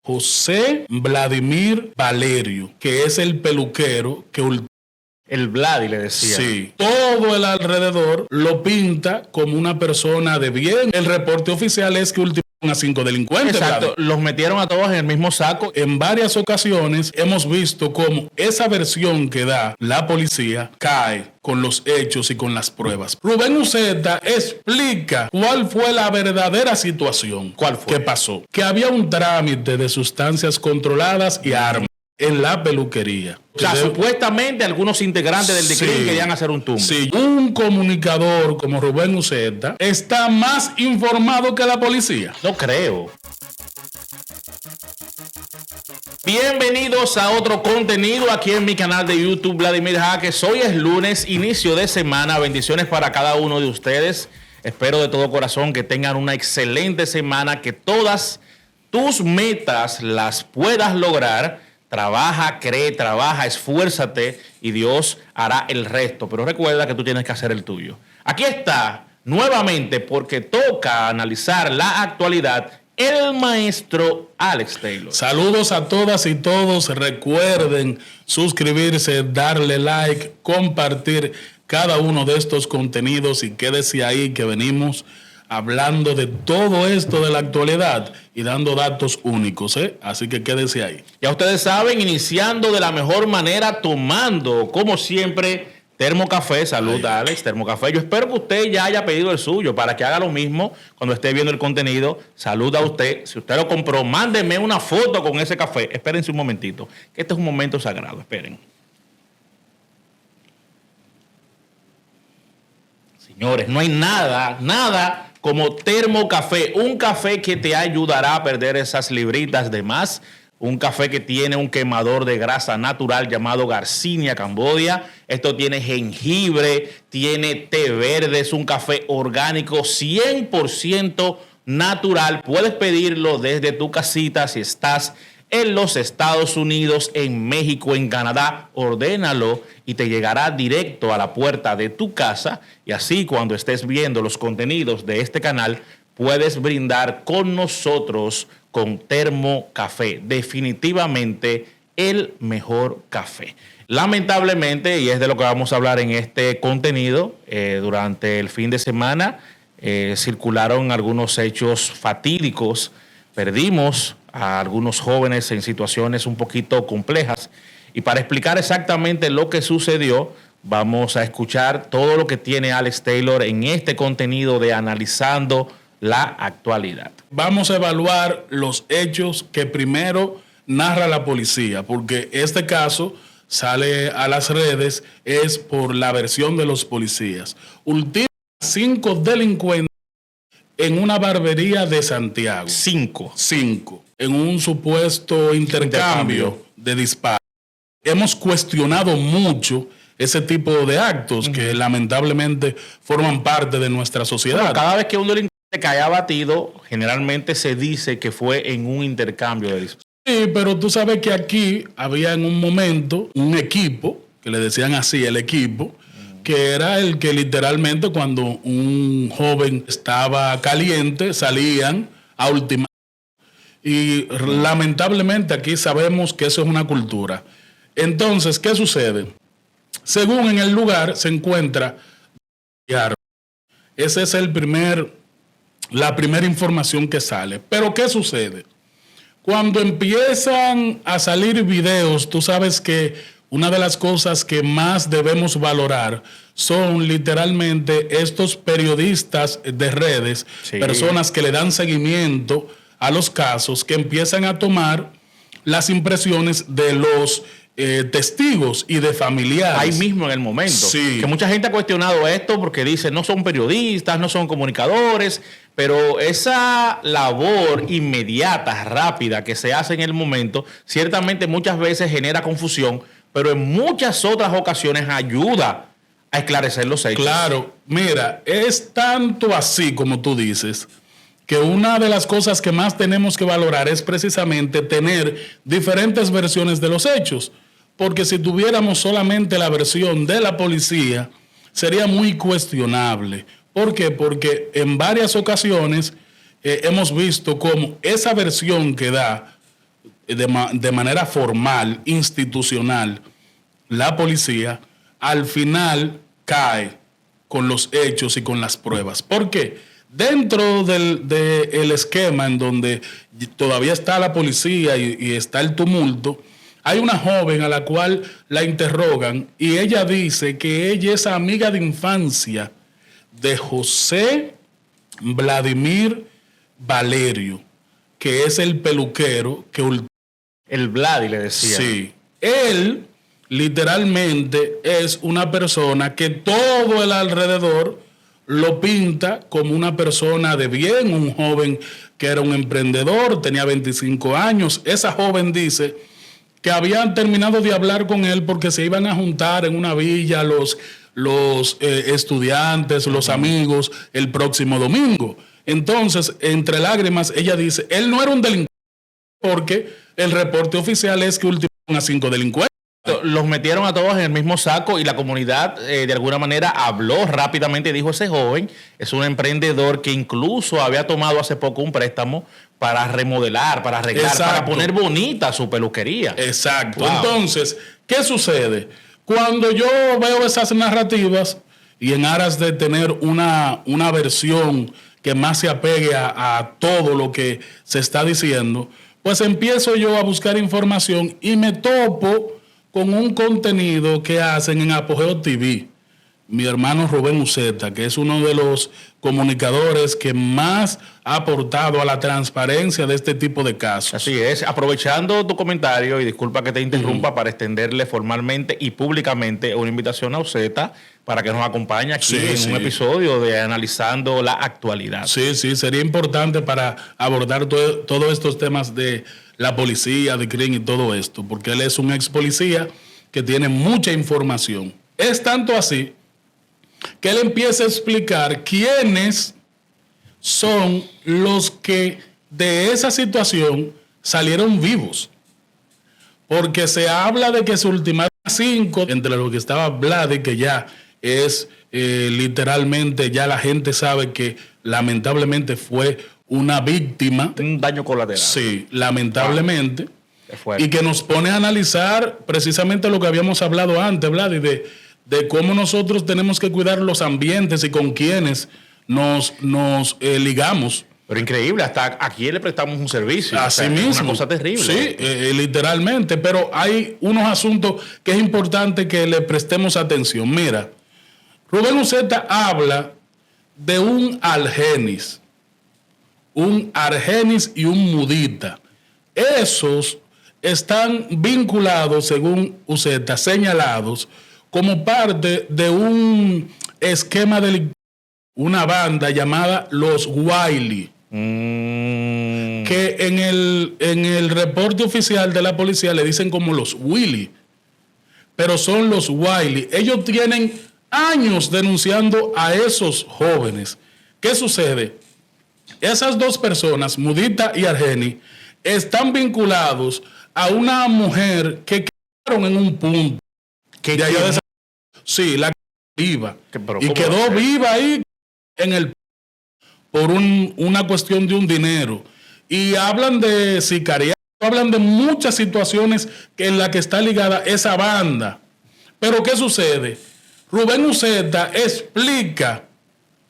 José Vladimir Valerio, que es el peluquero que el Vladi le decía. Sí, todo el alrededor lo pinta como una persona de bien. El reporte oficial es que ultimaron a 5 delincuentes. Exacto, los metieron a todos en el mismo saco. En varias ocasiones hemos visto cómo esa versión que da la policía cae con los hechos y con las pruebas. Rubén Uceta explica cuál fue la verdadera situación. ¿Cuál fue? ¿Qué pasó? Que había un trámite de sustancias controladas y armas en la peluquería. O sea, supuestamente algunos integrantes del DICRIM querían hacer un tumbo. Sí, un comunicador como Rubén Uceta está más informado que la policía. No creo. Bienvenidos a otro contenido aquí en mi canal de YouTube, Vladimir Jaques. Hoy es lunes, inicio de semana. Bendiciones para cada uno de ustedes. Espero de todo corazón que tengan una excelente semana, que todas tus metas las puedas lograr. Trabaja, cree, trabaja, esfuérzate y Dios hará el resto. Pero recuerda que tú tienes que hacer el tuyo. Aquí está, nuevamente, porque toca analizar la actualidad, el maestro Alex Taylor. Saludos a todas y todos. Recuerden suscribirse, darle like, compartir cada uno de estos contenidos y quédese ahí que venimos hablando de todo esto de la actualidad y dando datos únicos, así que quédese ahí. Ya ustedes saben, iniciando de la mejor manera, tomando, como siempre, termocafé. Salud, Alex, termocafé. Yo espero que usted ya haya pedido el suyo para que haga lo mismo cuando esté viendo el contenido. Salud a usted. Si usted lo compró, mándeme una foto con ese café. Espérense un momentito, que este es un momento sagrado. Esperen. Señores, no hay nada como termocafé, un café que te ayudará a perder esas libritas de más, un café que tiene un quemador de grasa natural llamado Garcinia Cambodia. Esto tiene jengibre, tiene té verde, es un café orgánico 100% natural. Puedes pedirlo desde tu casita si estás en los Estados Unidos, en México, en Canadá. Ordénalo y te llegará directo a la puerta de tu casa. Y así, cuando estés viendo los contenidos de este canal, puedes brindar con nosotros con Termocafé. Definitivamente el mejor café. Lamentablemente, y es de lo que vamos a hablar en este contenido, durante el fin de semana circularon algunos hechos fatídicos. Perdimos a algunos jóvenes en situaciones un poquito complejas. Y para explicar exactamente lo que sucedió, vamos a escuchar todo lo que tiene Alex Taylor en este contenido de Analizando la Actualidad. Vamos a evaluar los hechos que primero narra la policía, porque este caso sale a las redes es por la versión de los policías. Ultiman 5 delincuentes en una barbería de Santiago. 5. En un supuesto intercambio de disparos. Hemos cuestionado mucho ese tipo de actos que lamentablemente forman parte de nuestra sociedad. Bueno, cada vez que un delincuente cae abatido, generalmente se dice que fue en un intercambio de disparos. Sí, pero tú sabes que aquí había en un momento un equipo, que le decían así, el equipo, que era el que literalmente cuando un joven estaba caliente salían a ultimar. Y lamentablemente aquí sabemos que eso es una cultura. Entonces, ¿qué sucede? Según en el lugar se encuentra, esa es la primera información que sale. Pero ¿qué sucede? Cuando empiezan a salir videos, tú sabes que una de las cosas que más debemos valorar son literalmente estos periodistas de redes, personas que le dan seguimiento a los casos, que empiezan a tomar las impresiones de los testigos y de familiares. Ahí mismo en el momento. Sí. Que mucha gente ha cuestionado esto porque dice, no son periodistas, no son comunicadores, pero esa labor inmediata, rápida que se hace en el momento, ciertamente muchas veces genera confusión, pero en muchas otras ocasiones ayuda a esclarecer los hechos. Claro, mira, es tanto así como tú dices, que una de las cosas que más tenemos que valorar es precisamente tener diferentes versiones de los hechos, porque si tuviéramos solamente la versión de la policía, sería muy cuestionable. ¿Por qué? Porque en varias ocasiones hemos visto cómo esa versión que da de manera formal, institucional, la policía, al final cae con los hechos y con las pruebas. ¿Por qué? Dentro del esquema en donde todavía está la policía y está el tumulto, hay una joven a la cual la interrogan y ella dice que ella es amiga de infancia de José Vladimir Valerio, que es el peluquero que... El Vladi le decía. Sí. Él literalmente es una persona que todo el alrededor lo pinta como una persona de bien, un joven que era un emprendedor, tenía 25 años. Esa joven dice que habían terminado de hablar con él porque se iban a juntar en una villa los estudiantes, los amigos, el próximo domingo. Entonces, entre lágrimas, ella dice, él no era un delincuente porque el reporte oficial es que ultimaron a 5 delincuentes. Los metieron a todos en el mismo saco y la comunidad de alguna manera habló rápidamente y dijo, ese joven es un emprendedor que incluso había tomado hace poco un préstamo para remodelar, para arreglar, Exacto, para poner bonita su peluquería. Exacto. Wow. Entonces, ¿qué sucede? Cuando yo veo esas narrativas y en aras de tener una versión que más se apegue a todo lo que se está diciendo, pues empiezo yo a buscar información y me topo con un contenido que hacen en Apogeo TV. Mi hermano Rubén Uceta, que es uno de los comunicadores que más ha aportado a la transparencia de este tipo de casos. Así es, aprovechando tu comentario, y disculpa que te interrumpa, para extenderle formalmente y públicamente una invitación a Uceta para que nos acompañe aquí en un episodio de Analizando la Actualidad. Sí, sería importante para abordar todos estos temas de la policía, de crimen y todo esto, porque él es un ex policía que tiene mucha información. Es tanto así que él empieza a explicar quiénes son los que de esa situación salieron vivos. Porque se habla de que se ultimaron 5, entre los que estaba Vladi, que ya es literalmente, ya la gente sabe que lamentablemente fue una víctima. Un daño colateral. Sí, lamentablemente. Y que nos pone a analizar precisamente lo que habíamos hablado antes, Vladi, de cómo nosotros tenemos que cuidar los ambientes y con quienes nos ligamos. Pero increíble, hasta aquí le prestamos un servicio. Así mismo. Es una cosa terrible. Sí, literalmente. Pero hay unos asuntos que es importante que le prestemos atención. Mira, Rubén Uceta habla de un algenis y un mudita. Esos están vinculados, según Uceta, señalados como parte de un esquema delictivo, una banda llamada Los Wiley, que en el reporte oficial de la policía le dicen como Los Willy, pero son Los Wiley. Ellos tienen años denunciando a esos jóvenes. ¿Qué sucede? Esas dos personas, Mudita y Argeni, están vinculados a una mujer que quedaron en un punto. Sí, la viva. Y quedó viva ahí por una cuestión de un dinero. Y hablan de sicariato, hablan de muchas situaciones en las que está ligada esa banda. Pero ¿qué sucede? Rubén Uceta explica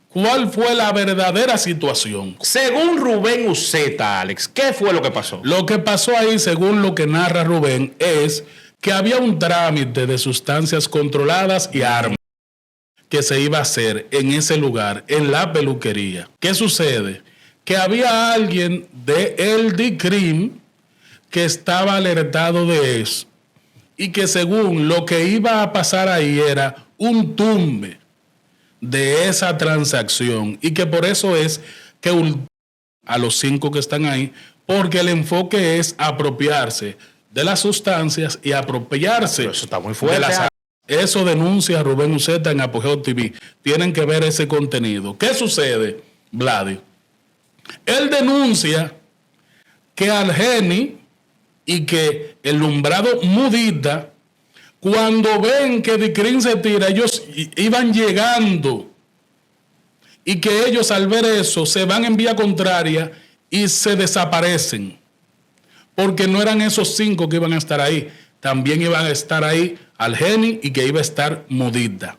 cuál fue la verdadera situación. Según Rubén Uceta, Alex, ¿qué fue lo que pasó? Lo que pasó ahí, según lo que narra Rubén, es que había un trámite de sustancias controladas y armas que se iba a hacer en ese lugar, en la peluquería. ¿Qué sucede? Que había alguien de el DICRIM que estaba alertado de eso y que según lo que iba a pasar ahí era un tumbe de esa transacción y que por eso es que a los 5 que están ahí, porque el enfoque es apropiarse de las sustancias y apropiarse. Pero eso está muy fuerte. Eso denuncia Rubén Uceta en Apogeo TV. Tienen que ver ese contenido. ¿Qué sucede, Vladi? Él denuncia que Argeni y que el nombrado Mudita, cuando ven que Dicrin se tira, ellos iban llegando y que ellos al ver eso se van en vía contraria y se desaparecen. porque no eran esos 5 que iban a estar ahí. También iban a estar ahí Algeni y que iba a estar Modita.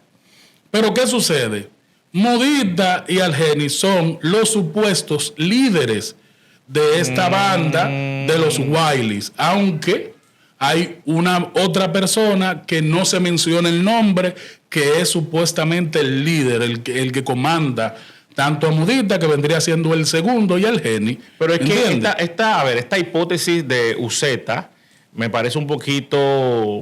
Pero ¿qué sucede? Modita y Algeni son los supuestos líderes de esta banda de los Wileys, aunque hay una otra persona que no se menciona el nombre, que es supuestamente el líder, el que comanda tanto a Modita, que vendría siendo el segundo, y Algeni. Pero es que esta hipótesis de Uceta me parece un poquito,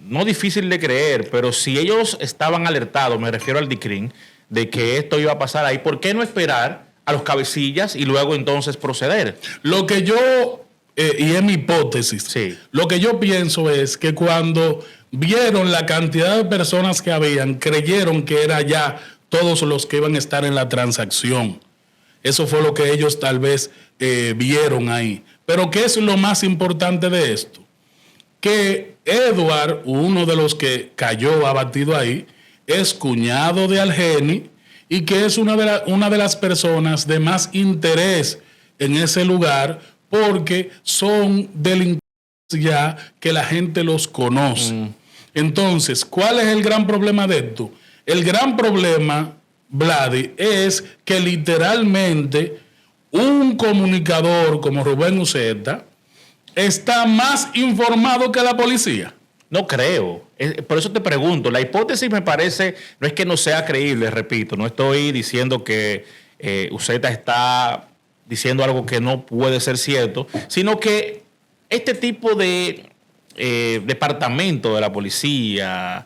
no difícil de creer, pero si ellos estaban alertados, me refiero al DICRIM, de que esto iba a pasar ahí, ¿por qué no esperar a los cabecillas y luego entonces proceder? Lo que yo, y es mi hipótesis, sí, lo que yo pienso es que cuando vieron la cantidad de personas que habían, creyeron que era ya todos los que iban a estar en la transacción. Eso fue lo que ellos tal vez vieron ahí. Pero ¿qué es lo más importante de esto? Que Edward, uno de los que cayó abatido ahí, es cuñado de Algeni y que es una de las personas de más interés en ese lugar porque son delincuentes ya que la gente los conoce. Entonces, ¿cuál es el gran problema de esto? El gran problema, Vladi, es que literalmente un comunicador como Rubén Uceta está más informado que la policía. No creo. Por eso te pregunto, la hipótesis me parece, no es que no sea creíble, repito, no estoy diciendo que Uceta está diciendo algo que no puede ser cierto, sino que este tipo de departamento de la policía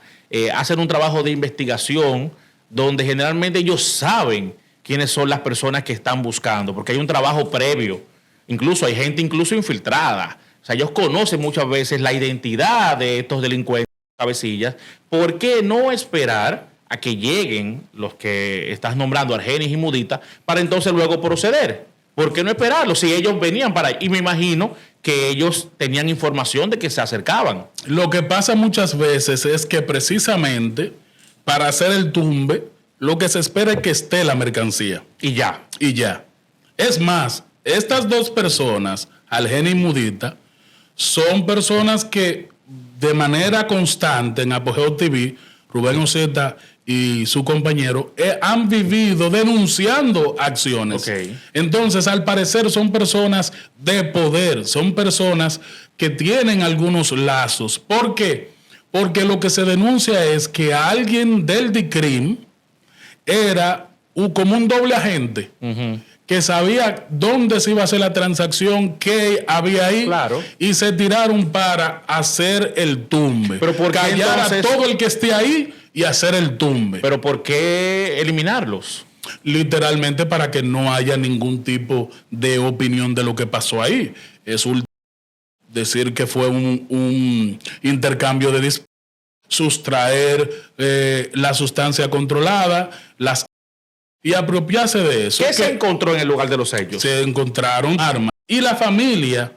hacen un trabajo de investigación donde generalmente ellos saben quiénes son las personas que están buscando, porque hay un trabajo previo. Incluso hay gente infiltrada. O sea, ellos conocen muchas veces la identidad de estos delincuentes cabecillas. ¿Por qué no esperar a que lleguen los que estás nombrando, Argenis y Modita, para entonces luego proceder? ¿Por qué no esperarlo si ellos venían para ahí? Y me imagino que ellos tenían información de que se acercaban. Lo que pasa muchas veces es que precisamente para hacer el tumbe, lo que se espera es que esté la mercancía. Y ya. Y ya. Es más, estas dos personas, Algeni y Modita, son personas que de manera constante en Apogeo TV, Rubén Uceta y su compañero han vivido denunciando acciones. Okay. Entonces, al parecer, son personas de poder, son personas que tienen algunos lazos. ¿Por qué? Porque lo que se denuncia es que alguien del DICRIM era como un doble agente, que sabía dónde se iba a hacer la transacción, qué había ahí, claro, y se tiraron para hacer el tumbe. Pero ¿por qué callar entonces a todo el que esté ahí y hacer el tumbe? ¿Pero por qué eliminarlos? Literalmente para que no haya ningún tipo de opinión de lo que pasó ahí. Es decir que fue un intercambio de disparos, sustraer la sustancia controlada, y apropiarse de eso. ¿Qué se encontró en el lugar de los hechos? Se encontraron armas. Y la familia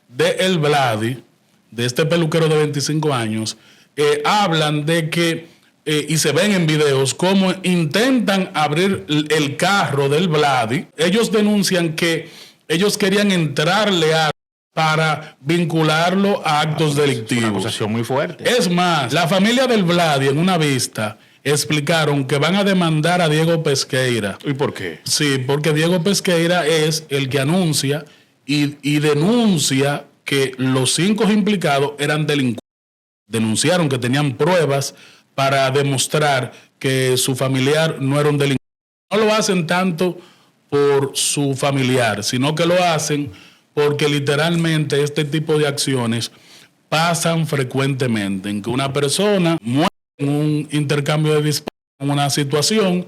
de El Vladi, de este peluquero de 25 años, hablan de que, y se ven en videos, cómo intentan abrir el carro del Vladi. Ellos denuncian que ellos querían entrarle para vincularlo a actos delictivos. Una acusación muy fuerte. Es más, la familia del Vladi en una vista explicaron que van a demandar a Diego Pesqueira. ¿Y por qué? Sí, porque Diego Pesqueira es el que anuncia y denuncia que los 5 implicados eran delincuentes. Denunciaron que tenían pruebas para demostrar que su familiar no era un delincuente. No lo hacen tanto por su familiar, sino que lo hacen porque literalmente este tipo de acciones pasan frecuentemente, en que una persona muere en un intercambio de disparos, en una situación,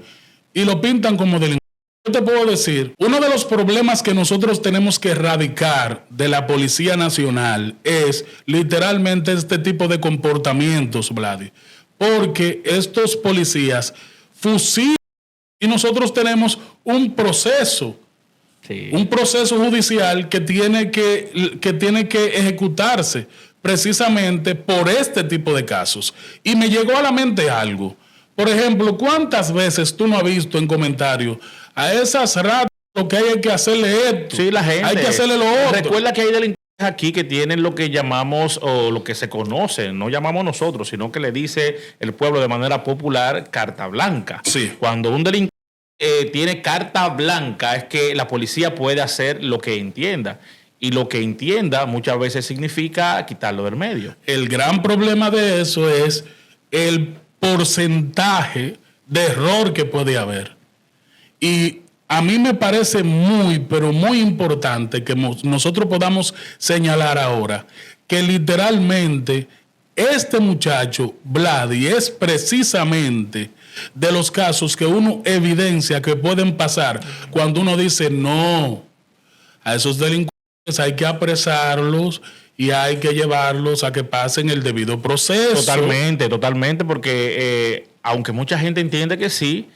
y lo pintan como delincuente. Yo te puedo decir, uno de los problemas que nosotros tenemos que erradicar de la Policía Nacional es literalmente este tipo de comportamientos, Vladi, porque estos policías fusilan y nosotros tenemos un proceso. Sí. Un proceso judicial que tiene que ejecutarse precisamente por este tipo de casos. Y me llegó a la mente algo. Por ejemplo, ¿cuántas veces tú no has visto en comentarios a esas ratas lo que hay que hacerle esto? Sí, la gente. Hay que hacerle lo otro. Recuerda que hay delincuentes aquí que tienen lo que llamamos, o lo que se conoce, no llamamos nosotros, sino que le dice el pueblo de manera popular, carta blanca. Sí. Cuando un delincuente tiene carta blanca, es que la policía puede hacer lo que entienda. Y lo que entienda muchas veces significa quitarlo del medio. El gran problema de eso es el porcentaje de error que puede haber. Y a mí me parece muy, pero muy importante que nosotros podamos señalar ahora que literalmente este muchacho, Vladi, es precisamente de los casos que uno evidencia que pueden pasar cuando uno dice no, a esos delincuentes hay que apresarlos y hay que llevarlos a que pasen el debido proceso. Totalmente, porque aunque mucha gente entiende que sí,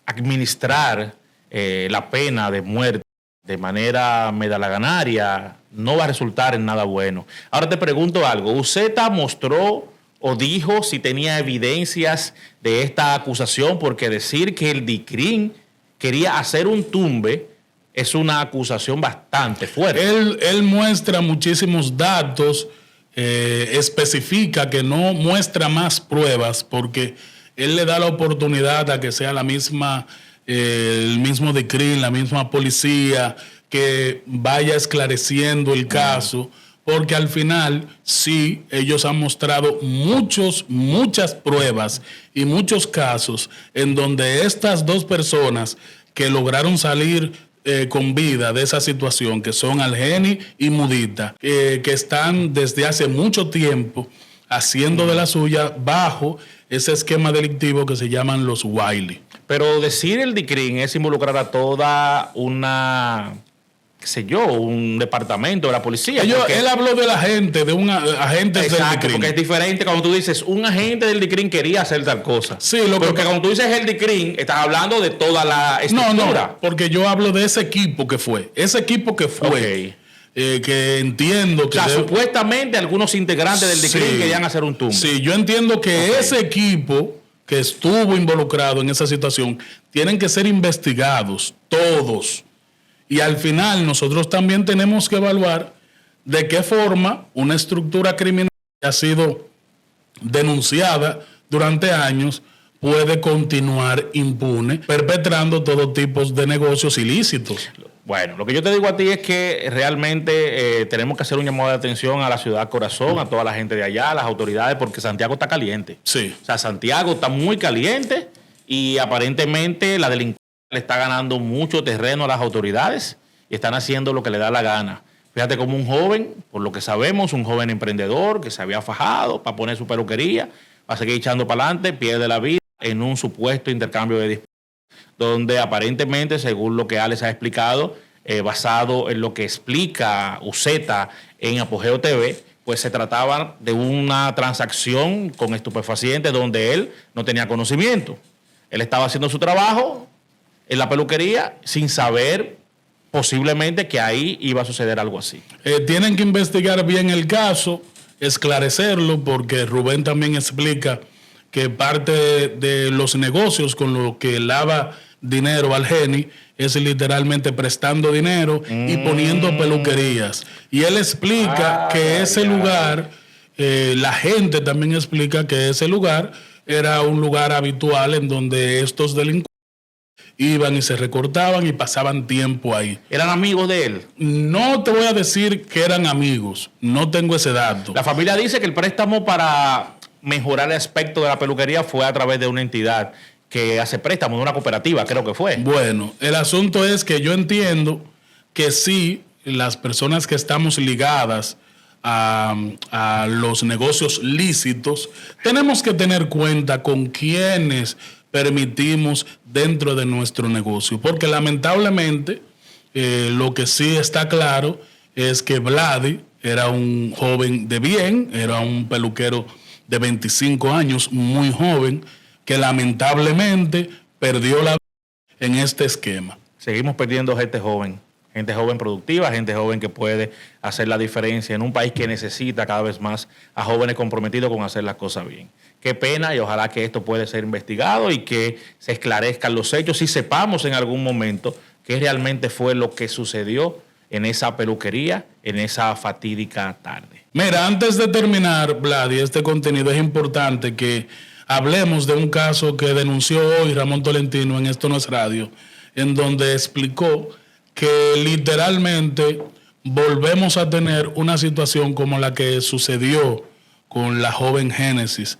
administrar la pena de muerte de manera medalaganaria no va a resultar en nada bueno. Ahora te pregunto algo, ¿Uceta mostró o dijo si tenía evidencias de esta acusación? Porque decir que el DICRIM quería hacer un tumbe es una acusación bastante fuerte. Él muestra muchísimos datos, especifica que no muestra más pruebas porque él le da la oportunidad a que sea la misma, el mismo DICRIM, la misma policía, que vaya esclareciendo el caso, porque al final sí, ellos han mostrado muchas pruebas y muchos casos en donde estas dos personas que lograron salir con vida de esa situación, que son Algeni y Mudita, que están desde hace mucho tiempo haciendo de la suya bajo ese esquema delictivo que se llaman los Wiley. Pero decir el DICRIM es involucrar a toda una, qué sé yo, un departamento de la policía. Él habló de la gente, de un agente del DICRIM. Porque es diferente cuando tú dices un agente del DICRIM quería hacer tal cosa. Sí, porque cuando tú dices el DICRIM, estás hablando de toda la estructura. No, porque yo hablo de ese equipo que fue. Ese equipo que fue. Okay. Que entiendo que... O sea, supuestamente algunos integrantes del DICRIM querían hacer un tumbe. Sí, yo entiendo que ese equipo que estuvo involucrado en esa situación tienen que ser investigados todos. Y al final nosotros también tenemos que evaluar de qué forma una estructura criminal que ha sido denunciada durante años puede continuar impune, perpetrando todo tipo de negocios ilícitos. Bueno, lo que yo te digo a ti es que realmente tenemos que hacer un llamado de atención a la ciudad corazón, a toda la gente de allá, a las autoridades, porque Santiago está caliente. Sí. O sea, Santiago está muy caliente y aparentemente la delincuencia le está ganando mucho terreno a las autoridades y están haciendo lo que le da la gana. Fíjate como un joven, por lo que sabemos, un joven emprendedor que se había fajado para poner su peluquería, va a seguir echando para adelante, pierde la vida en un supuesto intercambio de disparos, donde aparentemente, según lo que Alex ha explicado, basado en lo que explica Uceta en Apogeo TV, pues se trataba de una transacción con estupefacientes donde él no tenía conocimiento. Él estaba haciendo su trabajo en la peluquería sin saber posiblemente que ahí iba a suceder algo así. Tienen que investigar bien el caso, esclarecerlo, porque Rubén también explica que parte de los negocios con lo que lava dinero Algeni es literalmente prestando dinero y poniendo peluquerías. Y él explica que ese lugar, la gente también explica que ese lugar era un lugar habitual en donde estos delincuentes iban y se recortaban y pasaban tiempo ahí. ¿Eran amigos de él? No te voy a decir que eran amigos, no tengo ese dato. La familia dice que el préstamo para mejorar el aspecto de la peluquería fue a través de una entidad que hace préstamo, de una cooperativa, creo que fue. Bueno, el asunto es que yo entiendo que sí, las personas que estamos ligadas a los negocios lícitos, tenemos que tener cuenta con quiénes permitimos dentro de nuestro negocio, porque lamentablemente lo que sí está claro es que Vladi era un joven de bien, era un peluquero de 25 años, muy joven, que lamentablemente perdió la vida en este esquema. Seguimos perdiendo gente joven productiva, gente joven que puede hacer la diferencia en un país que necesita cada vez más a jóvenes comprometidos con hacer las cosas bien. Qué pena, y ojalá que esto pueda ser investigado y que se esclarezcan los hechos y sepamos en algún momento qué realmente fue lo que sucedió en esa peluquería en esa fatídica tarde. Mira, antes de terminar, Vladi, este contenido es importante que hablemos de un caso que denunció hoy Ramón Tolentino en Esto No es Radio, en donde explicó que literalmente volvemos a tener una situación como la que sucedió con la joven Génesis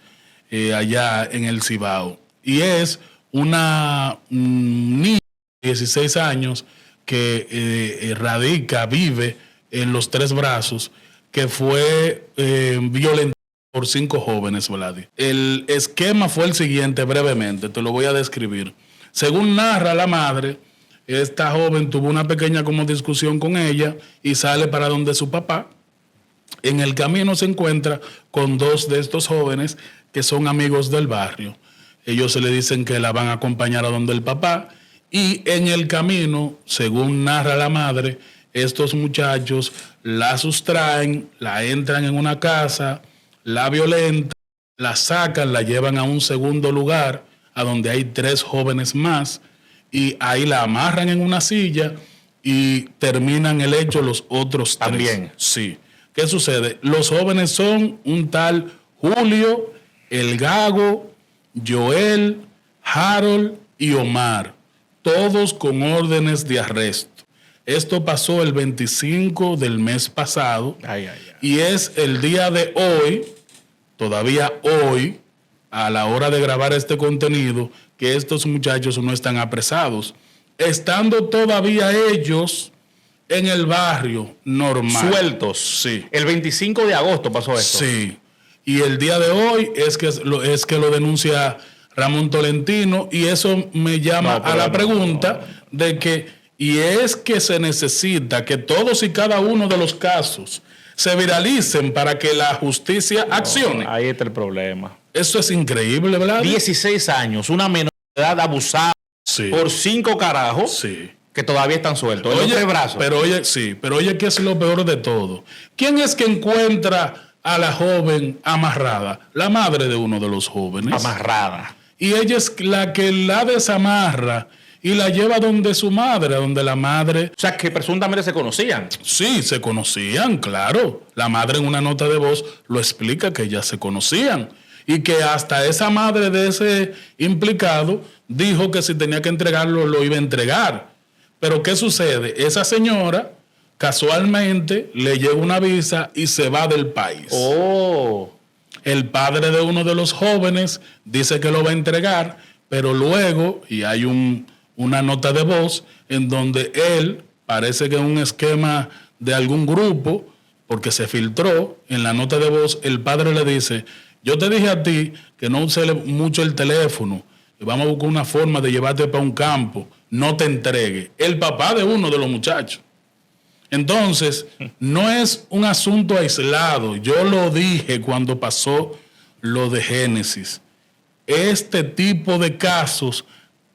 allá en el Cibao. Y es una niña de 16 años que vive en Los Tres Brazos, que fue violentada por 5 jóvenes, Vladi. El esquema fue el siguiente, brevemente, te lo voy a describir. Según narra la madre, esta joven tuvo una pequeña como discusión con ella y sale para donde su papá. En el camino se encuentra con 2 de estos jóvenes que son amigos del barrio. Ellos se le dicen que la van a acompañar a donde el papá, y en el camino, según narra la madre, estos muchachos la sustraen, la entran en una casa, la violentan, la sacan, la llevan a un segundo lugar, a donde hay 3 jóvenes más, y ahí la amarran en una silla y terminan el hecho los otros 3. También. Sí. ¿Qué sucede? Los jóvenes son un tal Julio, El Gago, Joel, Harold y Omar, todos con órdenes de arresto. Esto pasó el 25 del mes pasado y es el día de hoy, todavía hoy, a la hora de grabar este contenido, que estos muchachos no están apresados, estando todavía ellos en el barrio normal. Sueltos. Sí. El 25 de agosto pasó esto. Sí. Y el día de hoy es que lo denuncia Ramón Tolentino, y eso me llama a la pregunta de que, y es que se necesita que todos y cada uno de los casos se viralicen para que la justicia accione. Ahí está el problema. Eso es increíble, ¿verdad? 16 años, una menor de edad abusada por 5 carajos. Sí. Que todavía están sueltos. Oye, en los 3 brazos. Pero oye, ¿qué es lo peor de todo? ¿Quién es que encuentra a la joven amarrada? La madre de uno de los jóvenes. Amarrada. Y ella es la que la desamarra y la lleva donde su madre, donde la madre... O sea, que presuntamente se conocían. Sí, se conocían, claro. La madre en una nota de voz lo explica, que ya se conocían. Y que hasta esa madre de ese implicado dijo que si tenía que entregarlo, lo iba a entregar. Pero ¿qué sucede? Esa señora casualmente le llega una visa y se va del país. Oh. El padre de uno de los jóvenes dice que lo va a entregar, pero luego, y hay una nota de voz en donde él, parece que es un esquema de algún grupo, porque se filtró en la nota de voz, el padre le dice: yo te dije a ti que no use mucho el teléfono, y vamos a buscar una forma de llevarte para un campo, no te entregue. El papá de uno de los muchachos. Entonces, no es un asunto aislado. Yo lo dije cuando pasó lo de Génesis. Este tipo de casos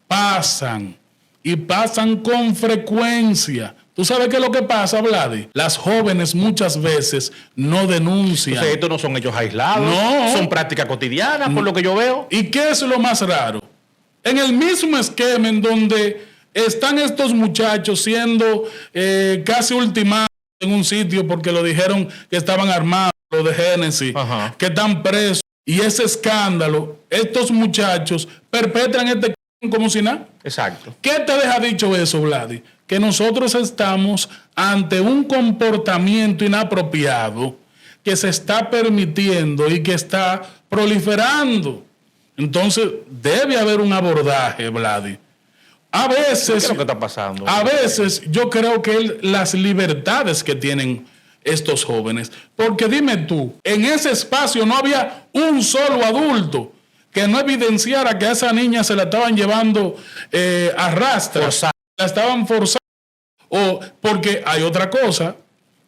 pasan y pasan con frecuencia. ¿Tú sabes qué es lo que pasa, Vladi? Las jóvenes muchas veces no denuncian. Entonces, estos no son hechos aislados. No. Son prácticas cotidianas, por lo que yo veo. ¿Y qué es lo más raro? En el mismo esquema en donde están estos muchachos siendo casi ultimados en un sitio porque lo dijeron que estaban armados, lo de Génesis, que están presos, y ese escándalo, estos muchachos perpetran este como si nada. Exacto. ¿Qué te deja dicho eso, Vladi? Que nosotros estamos ante un comportamiento inapropiado que se está permitiendo y que está proliferando. Entonces, debe haber un abordaje, Vladi. A veces... ¿Qué es lo que está pasando? A veces yo creo que las libertades que tienen estos jóvenes, porque dime tú, en ese espacio no había un solo adulto que no evidenciara que a esa niña se la estaban llevando a rastras, la estaban forzando. O porque hay otra cosa,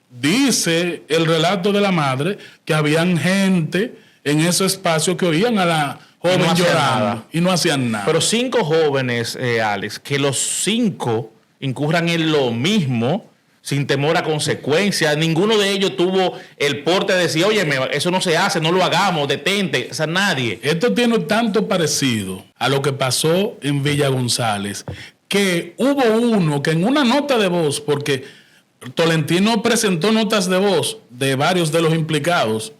dice el relato de la madre que habían gente en ese espacio que oían a la joven llorando y no hacían nada. Pero 5 jóvenes, Alex, que los 5 incurran en lo mismo sin temor a consecuencias. Ninguno de ellos tuvo el porte de decir: oye, eso no se hace, no lo hagamos, detente. O sea, nadie. Esto tiene tanto parecido a lo que pasó en Villa González, que hubo uno que en una nota de voz, porque Tolentino presentó notas de voz de varios de los implicados.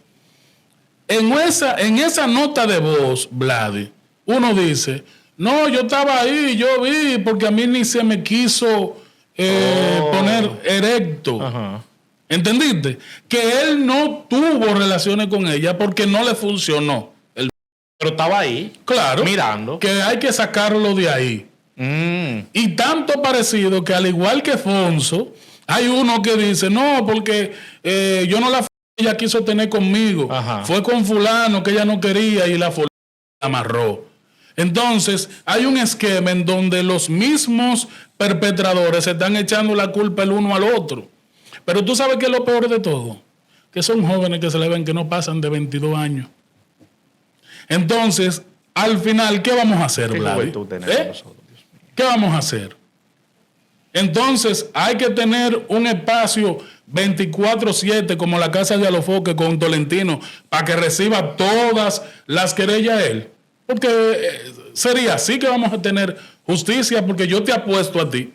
En esa nota de voz, Vladi, uno dice, no, yo estaba ahí, yo vi, porque a mí ni se me quiso poner erecto. Ajá. ¿Entendiste? Que él no tuvo relaciones con ella porque no le funcionó. Pero estaba ahí. Claro. Mirando. Que hay que sacarlo de ahí. Y tanto parecido que al igual que Fonso, hay uno que dice, no, porque yo no la ella quiso tener conmigo. Ajá. Fue con fulano que ella no quería y la amarró. Entonces, hay un esquema en donde los mismos perpetradores se están echando la culpa el uno al otro. Pero tú sabes que es lo peor de todo, que son jóvenes que se le ven que no pasan de 22 años. Entonces, al final, ¿qué vamos a hacer, Vladi? ¿Qué vamos a hacer? Entonces, hay que tener un espacio 24/7 como la Casa de Alofoque con Tolentino para que reciba todas las querellas él. Porque sería así que vamos a tener justicia, porque yo te apuesto a ti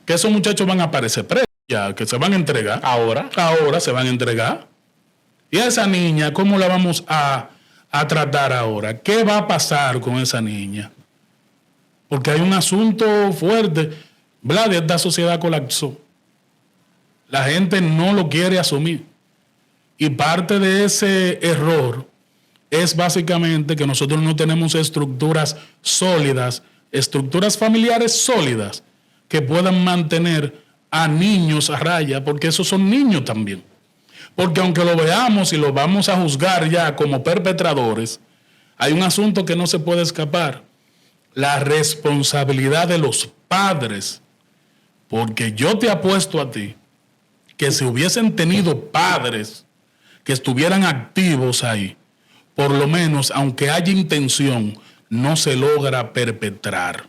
que esos muchachos van a aparecer presos ya, que se van a entregar. Ahora se van a entregar. Y a esa niña, ¿cómo la vamos a tratar ahora? ¿Qué va a pasar con esa niña? Porque hay un asunto fuerte. Vlad, esta sociedad colapsó. La gente no lo quiere asumir. Y parte de ese error es básicamente que nosotros no tenemos estructuras sólidas, estructuras familiares sólidas que puedan mantener a niños a raya, porque esos son niños también. Porque aunque lo veamos y lo vamos a juzgar ya como perpetradores, hay un asunto que no se puede escapar: la responsabilidad de los padres. Porque yo te apuesto a ti que si hubiesen tenido padres que estuvieran activos ahí, por lo menos, aunque haya intención, no se logra perpetrar.